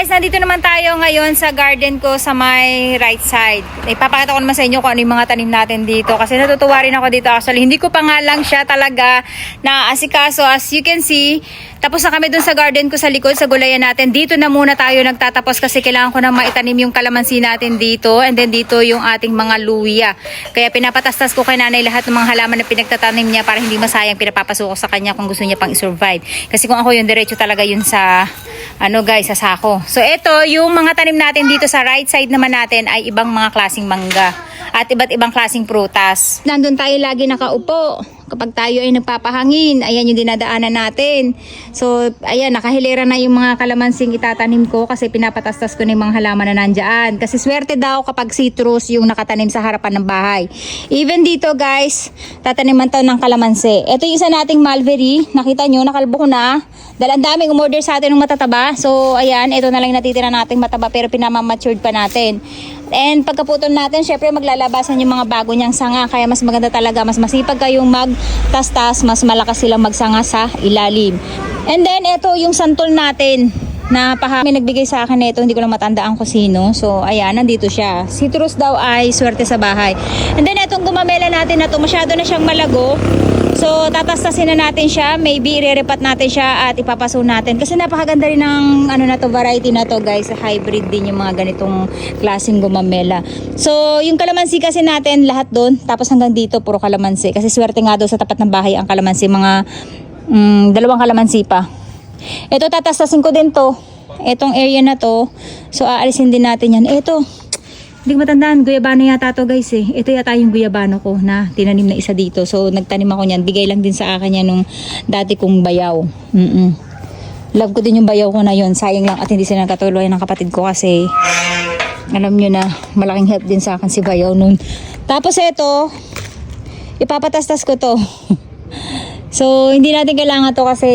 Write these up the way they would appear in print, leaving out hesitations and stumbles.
Guys, nandito naman tayo ngayon sa garden ko sa my right side. Ipapakita ko naman sa inyo kung ano yung mga tanim natin dito kasi natutuwa rin ako dito. Actually, hindi ko pa nga lang siya talaga na asikaso. As you can see, tapos na kami dun sa garden ko sa likod, sa gulayan natin. Dito na muna tayo nagtatapos kasi kailangan ko na maitanim yung kalamansi natin dito. And then dito yung ating mga luya. Kaya pinapatastas ko kay nanay lahat ng mga halaman na pinagtatanim niya para hindi masayang pinapapasok ko sa kanya kung gusto niya pang i-survive. Kasi kung ako yung diretso talaga yun sa, sa sako. So ito, yung mga tanim natin dito sa right side naman natin ay ibang mga klaseng mangga at iba't ibang klaseng prutas. Nandun tayo lagi nakaupo. Kapag tayo ay nagpapahangin, ayan yung dinadaanan natin. So, ayan, nakahilera na yung mga kalamansing itatanim ko kasi pinapatastas ko na yung mga halaman na nandyan. Kasi swerte daw kapag citrus yung nakatanim sa harapan ng bahay. Even dito guys, tataniman tayo ng kalamansi. Ito yung isa nating mulberry. Nakita nyo, nakalbo ko na. Dahil ang daming umorder sa atin ng matataba. So, ayan, ito na lang natitira nating mataba pero pinamamatured pa natin. And pagkaputol natin, syempre maglalabasan yung mga bago niyang sanga. Kaya mas maganda talaga, mas masipag kayong magtastas, mas malakas silang magsanga sa ilalim. And then, ito yung santol natin na may nagbigay sa akin nito, hindi ko lang matandaan ko sino. So, ayan, nandito siya. Citrus daw ay swerte sa bahay. And then, itong gumamela natin na to, masyado na siyang malago. So, tatastasin na natin siya. Maybe, irerepat natin siya at ipapaso natin. Kasi napakaganda rin ng variety na to guys. Hybrid din yung mga ganitong klaseng gumamela. So, yung kalamansi kasi natin, lahat doon. Tapos hanggang dito, puro kalamansi. Kasi swerte nga doon sa tapat ng bahay ang kalamansi. Mga 2 kalamansi pa. Ito, tatastasin ko din to. Itong area na to. So, aalisin din natin yan. Ito. Hindi ko matandaan, guyabano yata to guys eh. Ito yata yung guyabano ko na tinanim na isa dito. So nagtanim ako niyan, bigay lang din sa akin yan nung dati kong bayaw. Love ko din yung bayaw ko na yun. Sayang lang at hindi sila katuluyan ng kapatid ko kasi alam nyo na malaking help din sa akin si bayaw nun. Tapos ito, ipapatastas ko to. So hindi natin kailangan to kasi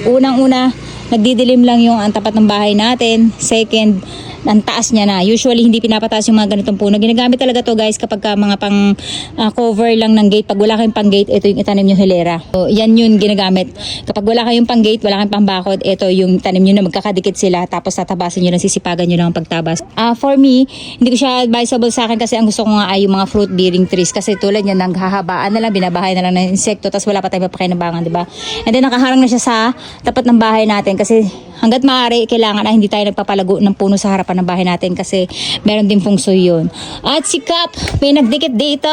unang-una nagdidilim lang yung ang tapat ng bahay natin. Second, ang taas niya na. Usually hindi pinapataas yung mga ganitong puno. Ginagamit talaga to guys kapag mga pang cover lang ng gate. Pag wala kayong pang gate, ito yung itanim nyo hilera. So, yan yun ginagamit. Kapag wala kayong pang gate, wala kayong pang bakod, ito yung tanim nyo na magkakadikit sila. Tapos tatabasan nyo lang, sisipagan nyo lang ang pagtabas. For me, hindi ko siya advisable sa akin kasi ang gusto ko nga ay yung mga fruit bearing trees. Kasi tulad yan, naghahabaan na lang, binabahay na lang ng insekto. Tapos wala pa tayong mapakinabangan, diba? And then nakaharang na siya sa tapat ng bahay natin kasi hanggat maaari, kailangan na hindi tayo nagpapalago ng puno sa harapan ng bahay natin kasi meron din feng shui yun. At si Kap, may nagdikit dito.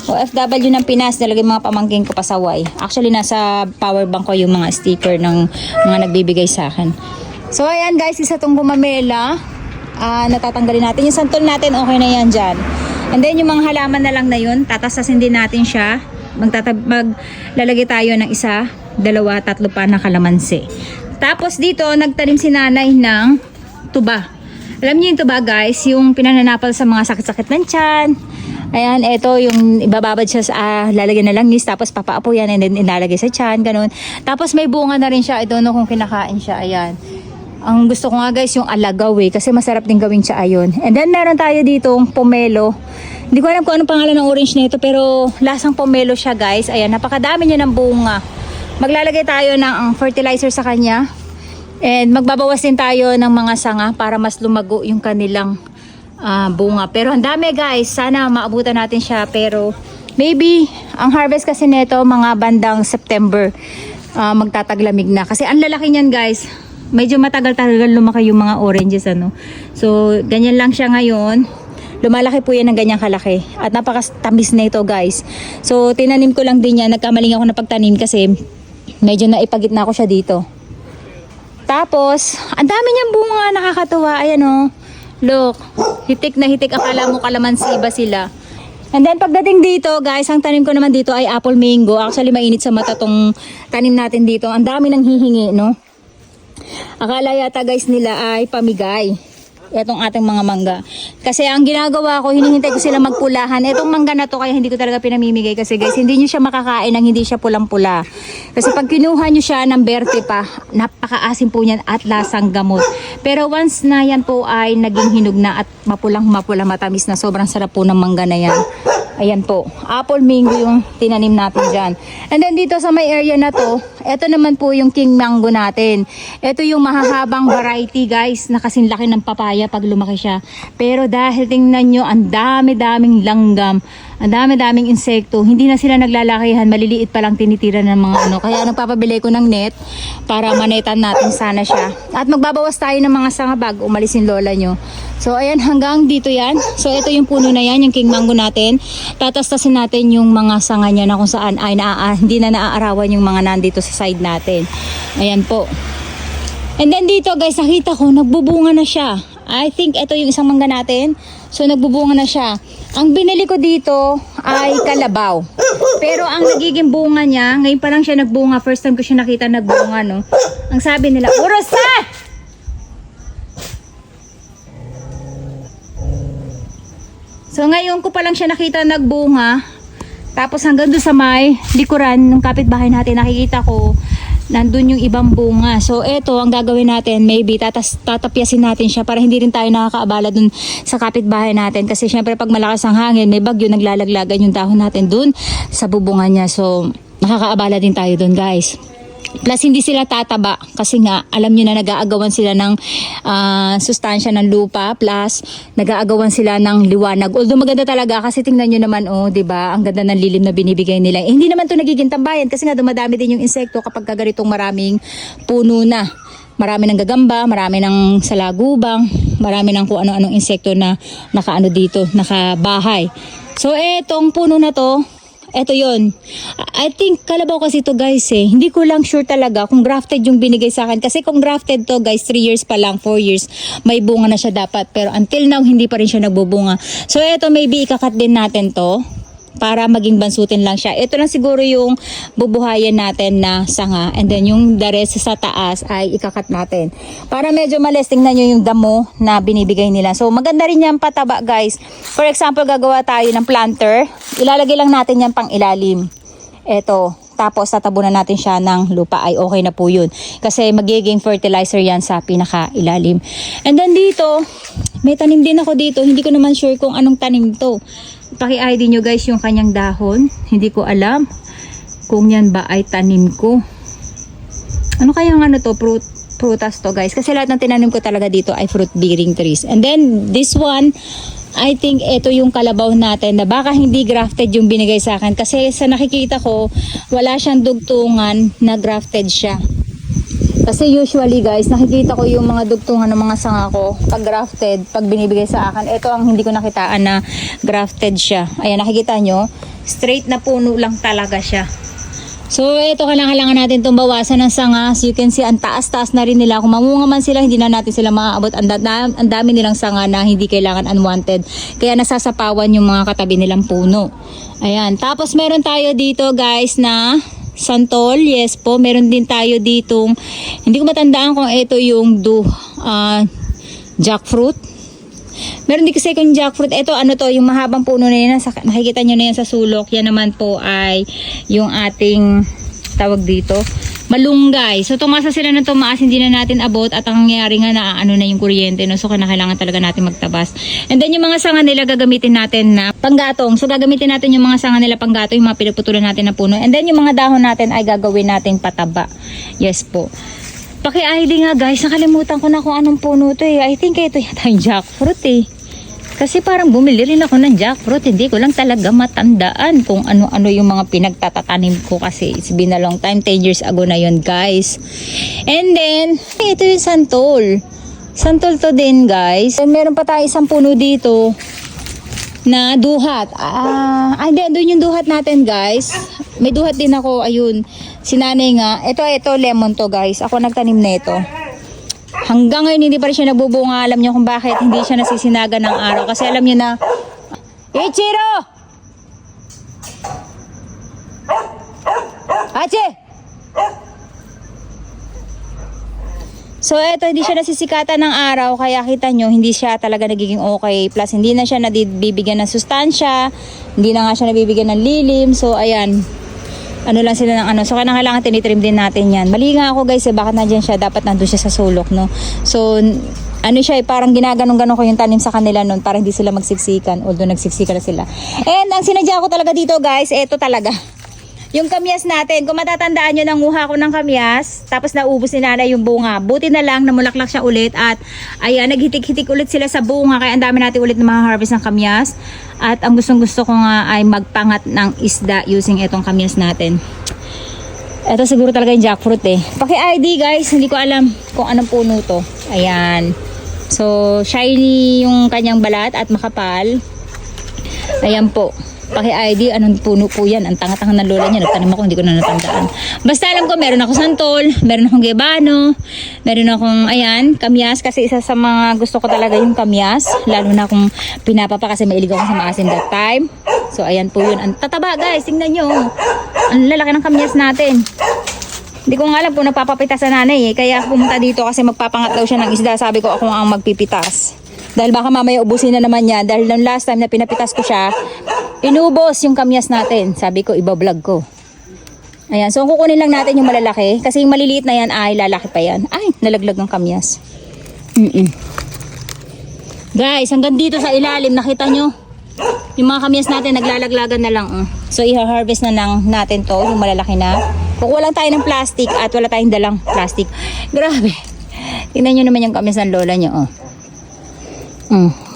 OFW ng Pinas, nalagay mga pamangkin ko pa sa Y. Actually, nasa power bank ko yung mga sticker ng mga nagbibigay sa akin. So, ayan guys, isa tong gumamela. Natatanggalin natin. Yung santol natin, okay na yan dyan. And then, yung mga halaman na lang na yun, tatasasin din natin siya. Maglalagay tayo ng 1, 2, 3 pa na kalamansi. Tapos dito, nagtanim si nanay ng tuba. Alam niyo yung tuba guys, yung pinananapal sa mga sakit-sakit ng tiyan. Ayan, ito yung ibababad siya sa, lalagyan na lang nis, tapos papaapo yan and then ilalagay sa tiyan, ganun. Tapos may bunga na rin siya, I don't know kung kinakain siya, ayan. Ang gusto ko nga guys, yung alagaw kasi masarap din gawing siya ayon. And then meron tayo ditong pomelo. Hindi ko alam kung anong pangalan ng orange na ito, pero lasang pomelo siya guys. Ayan, napakadami niya ng bunga. Maglalagay tayo ng fertilizer sa kanya. And magbabawas din tayo ng mga sanga para mas lumago yung kanilang bunga. Pero ang dami guys, sana maabutan natin siya. Pero maybe, ang harvest kasi nito mga bandang September, magtataglamig na. Kasi ang lalaki niyan guys, medyo matagal-tagal lumaki yung mga oranges ano. So, ganyan lang siya ngayon. Lumalaki po yan ng ganyang kalaki. At napakastamis na ito guys. So, tinanim ko lang din yan. Nagkamaling ako na pagtanim kasi medyo naipagitna ko siya dito. Tapos, ang dami niyang bunga, nakakatuwa. Ayan o. Look, hitik na hitik. Akala mo kalamansi ba sila? And then pagdating dito, guys, ang tanim ko naman dito ay apple mango. Actually, mainit sa mata tong tanim natin dito. Ang dami nang hihingi, no? Akala yata guys nila ay pamigay. Itong ating mga mangga. Kasi ang ginagawa ko, hinihintay ko sila magpulahan. Itong mangga na to, kaya hindi ko talaga pinamimigay. Kasi guys, hindi nyo siya makakain nang hindi siya pulang-pula. Kasi pag kinuha nyo siya ng berte pa, napakaasim po niyan at lasang gamot. Pero once na yan po ay naging hinog na at mapulang-mapula, matamis na, sobrang sarap po ng mangga na yan. Ayan po, apple mango yung tinanim natin dyan. And then dito sa may area na to, ito naman po yung king mango natin. Ito yung mahahabang variety guys, na kasing laki ng papaya pag lumaki siya. Pero dahil tingnan nyo, ang dami-daming langgam, ang dami-daming insekto, hindi na sila naglalakihan, maliliit pa lang tinitira ng mga ano. Kaya nagpapabili ko ng net para manetan natin sana siya. At magbabawas tayo ng mga sanga bago umalis yung lola nyo. So ayan, hanggang dito yan. So ito yung puno na yan, yung king mango natin. Tatastasin natin yung mga sanga niya na kung saan ay hindi na naaarawan yung mga nandito sa side natin. Ayan po. And then dito guys, nakita ko nagbubunga na siya. I think ito yung isang mangga natin. So nagbubunga na siya. Ang binili ko dito ay kalabaw. Pero ang nagiging bunga niya, ngayon pa lang siya nagbunga. First time ko siya nakita nagbunga, no. Ang sabi nila, Urosa! So ngayon ko pa lang siya nakita nagbunga. Tapos hanggang doon sa may likuran ng kapitbahay natin, nakikita ko nandun yung ibang bunga. So eto ang gagawin natin, maybe tatapyasin natin siya para hindi rin tayo nakakaabala dun sa kapitbahay natin. Kasi syempre pag malakas ang hangin, may bagyo, naglalaglagan yung dahon natin dun sa bubungan niya. So nakakaabala din tayo dun guys. Plus hindi sila tataba kasi nga alam nyo na nag-aagawan sila ng sustansya ng lupa, plus nag-aagawan sila ng liwanag. Although maganda talaga kasi tingnan nyo naman, oh, 'di ba? Ang ganda ng lilim na binibigay nila. Hindi naman 'to nagiging tambayan kasi nga dumadami din yung insekto kapag ganitong maraming puno na. Marami ng gagamba, marami ng salagubang, marami ng kung ano-anong insekto na nakaano dito, nakabahay. So etong puno na 'to, eto yon. I think kalabaw kasi to guys eh. Hindi ko lang sure talaga kung grafted yung binigay sa akin. Kasi kung grafted to guys, 3 years pa lang, 4 years, may bunga na siya dapat. Pero until now, hindi pa rin siya nagbubunga. So eto, maybe ikakat din natin to para maging bansutin lang siya. Ito lang siguro yung bubuhayan natin na sanga. And then yung the rest sa taas ay ikakat natin. Para medyo malis, tingnan nyo yung damo na binibigay nila. So maganda rin yan pataba guys. For example, gagawa tayo ng planter. Ilalagay lang natin yan pang ilalim. Ito. Tapos tatabunan natin siya ng lupa, ay okay na po yun. Kasi magiging fertilizer yan sa pinaka-ilalim. And then dito, may tanim din ako dito. Hindi ko naman sure kung anong tanim to. Paki-ID nyo guys yung kanyang dahon. Hindi ko alam kung yan ba ay tanim ko. Ano kaya ano to? Prutas to guys. Kasi lahat ng tinanim ko talaga dito ay fruit bearing trees. And then this one, I think ito yung kalabaw natin na baka hindi grafted yung binigay sa akin. Kasi sa nakikita ko, wala siyang dugtungan na grafted siya. Kasi usually guys, nakikita ko yung mga dugtungan ng mga sanga ko pag grafted, pag binibigay sa akin. Ito ang hindi ko nakitaan na grafted siya. Ayan, nakikita nyo, straight na puno lang talaga siya. So ito, kailangan natin itong bawasan ng sanga. As you can see, ang taas-taas na rin nila. Kung mamunga man sila, hindi na natin sila maaabot. Ang dami nilang sanga na hindi kailangan unwanted. Kaya nasasapawan yung mga katabi nilang puno. Ayan, tapos meron tayo dito guys na santol. Yes po, meron din tayo ditong, hindi ko matandaan kung ito yung jackfruit. Meron din kasi kung jackfruit. Ito ano to, yung mahabang puno na yan, nakikita nyo na yan sa sulok. Yan naman po ay yung ating tawag dito, malunggay. So tumasa sila ng tumaas, hindi na natin abot at ang nangyayari nga na ano na yung kuryente, no? So kailangan talaga natin magtabas. And then yung mga sanga nila gagamitin natin na panggatong. So gagamitin natin yung mga sanga nila panggatong, yung mga pinagputulan natin na puno. And then yung mga dahon natin ay gagawin natin pataba. Yes po. Paki-ID nga guys, nakalimutan ko na kung anong puno to eh. I think ito yata yung jackfruit eh. Kasi parang bumili rin ako ng jackfruit. Hindi ko lang talaga matandaan kung ano-ano yung mga pinagtatatanim ko kasi it's been a long time. 10 years ago na yun guys. And then, ito yung santol. Santol to din guys. And meron pa tayo isang puno dito na duhat. Hindi, doon yung duhat natin guys. May duhat din ako, ayun. Sinanay nga. Ito lemon to guys. Ako nagtanim na ito. Hanggang ngayon hindi pa rin siya nagbubunga. Alam niyo kung bakit hindi siya nasisinaga ng araw. Kasi alam niyo na, Ichiro! Ache! So eto, hindi siya nasisikatan ng araw. Kaya kita nyo, hindi siya talaga nagiging okay. Plus hindi na siya nabibigyan ng sustansya. Hindi na nga siya nabibigyan ng lilim. So ayan. ano lang sila ng ano. So kailangan tinitrim din natin yan. Mali nga ako guys bakit nandiyan siya, dapat nandun siya sa sulok, no. So ano siya parang ginaganong-ganon ko yung tanim sa kanila nun para hindi sila magsiksikan, although nagsiksikan na sila. And ang sinadya ko talaga dito guys, eto talaga yung kamyas natin. Kung matatandaan nyo, nanguha ko ng kamyas, tapos naubos ni nanay yung bunga. Buti na lang, namulaklak siya ulit at ayan, naghitik-hitik ulit sila sa bunga. Kaya ang dami natin ulit na mga harvest ng kamyas. At ang gustong-gusto ko nga ay magpangat ng isda using itong kamyas natin. Ito siguro talaga yung jackfruit eh. Paki-ID guys, hindi ko alam kung anong puno to. Ayan. So, shiny yung kanyang balat at makapal. Ayan po. Paki-ID, anong puno po yan? Ang tanga-tanga ng lola niya. Nagtanim ako, hindi ko na natandaan. Basta alam ko, meron ako santol, meron akong gebano, meron akong, ayan, kamyas. Kasi isa sa mga gusto ko talaga yung kamyas. Lalo na kung pinapapa kasi mailig ako sa maasim that time. So, ayan po yun. Ang tataba guys, tingnan nyo. Ang lalaki ng kamyas natin. Hindi ko nga alam kung nagpapapitas sa nanay eh. Kaya pumunta dito kasi magpapangat daw siya ng isda. Sabi ko ako ang magpipitas. Dahil baka mamaya ubusin na naman niya. Dahil nung last time na pinapitas ko siya, inubos yung kamyas natin. Sabi ko, iba-vlog ko. Ayan, so kukunin lang natin yung malalaki. Kasi yung maliliit na yan, ay lalaki pa yan. Ay, nalaglag ng kamyas. Guys, hanggang dito sa ilalim, nakita nyo? Yung mga kamyas natin, naglalaglagan na lang. So, i-harvest na lang natin to, yung malalaki na. Kukuha lang tayo ng plastic at wala tayong dalang plastic. Grabe. Tingnan nyo naman yung kamyas ng lola nyo,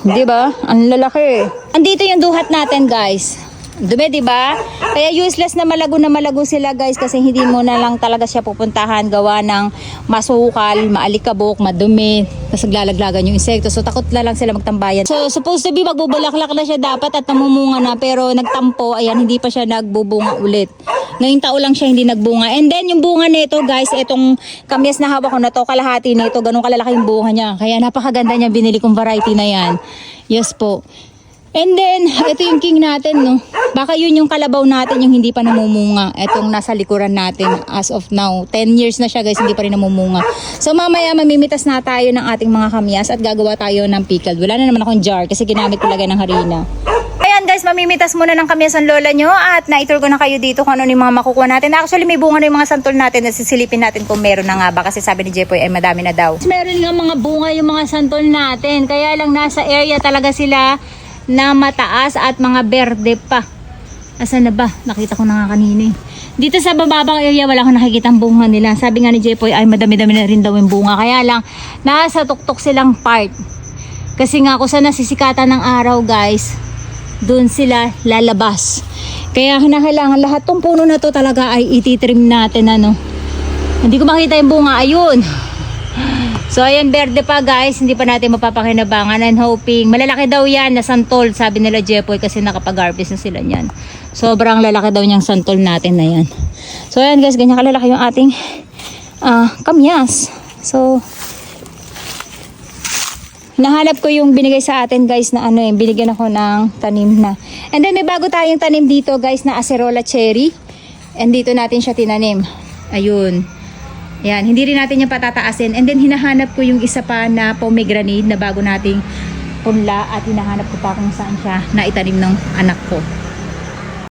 diba? Ang lalaki. Andito yung duhat natin, guys. Dumi, diba? Kaya useless na malago sila, guys, kasi hindi mo na lang talaga siya pupuntahan gawa ng masukal, maalikabok, madumi, tapos naglalaglagan yung insekto. So, takot na lang sila magtambayan. So, supposed to be magbubulaklak na siya dapat at namumunga na, pero nagtampo, ayan, hindi pa siya nagbubunga ulit. Ngayong taon lang siya hindi nagbunga. And then, yung bunga nito, guys, itong kamyas na hawak ko na to, kalahati nito, ganun kalalaki yung bunga niya. Kaya napakaganda niya, binili kong variety na yan. Yes po. And then, ito yung king natin, no? Baka yun yung kalabaw natin, yung hindi pa namumunga. Itong nasa likuran natin as of now. 10 years na siya, guys, hindi pa rin namumunga. So, mamaya mamimitas na tayo ng ating mga kamyas at gagawa tayo ng pickled. Wala na naman akong jar kasi ginamit ko lagay ng harina. Ayan guys, mamimitas muna ng kamyas ang lola nyo at na-tour ko na kayo dito kung ano yung mga makukuha natin. Actually, may bunga na yung mga santol natin na sisilipin natin kung meron na nga ba kasi sabi ni Jepoy ay madami na daw. Meron nga mga bunga yung mga santol natin, kaya lang nasa area talaga sila na mataas at mga berde pa. Asan na ba? Nakita ko na nga kanina eh. Dito sa bababang area wala akong nakikita ang bunga nila. Sabi nga ni Jepoy ay madami-dami na rin daw yung bunga. Kaya lang nasa tuktok silang part. Kasi nga kung saan nasisikatan ng araw guys, doon sila lalabas. Kaya kinakailangan lahat tong puno na to talaga ay ititrim natin ano. Hindi ko makita yung bunga. Ayun. So ayan, berde pa guys, hindi pa natin mapapakinabangan and hoping, malalaki daw yan na santol, sabi nila Jepoy kasi nakapag-harvest na sila niyan. Sobrang lalaki daw niyang santol natin na yan. So ayan guys, ganyan kalalaki yung ating kamyas. So, nahanap ko yung binigay sa atin guys na ano eh, binigyan ako ng tanim na. And then may bago tayong tanim dito guys na acerola cherry. And dito natin siya tinanim. Ayun. Yan, hindi rin natin yung patataasin. And then hinahanap ko yung isa pa na pomegranate na bago nating punla at hinahanap ko pa kung saan siya na itanim ng anak ko.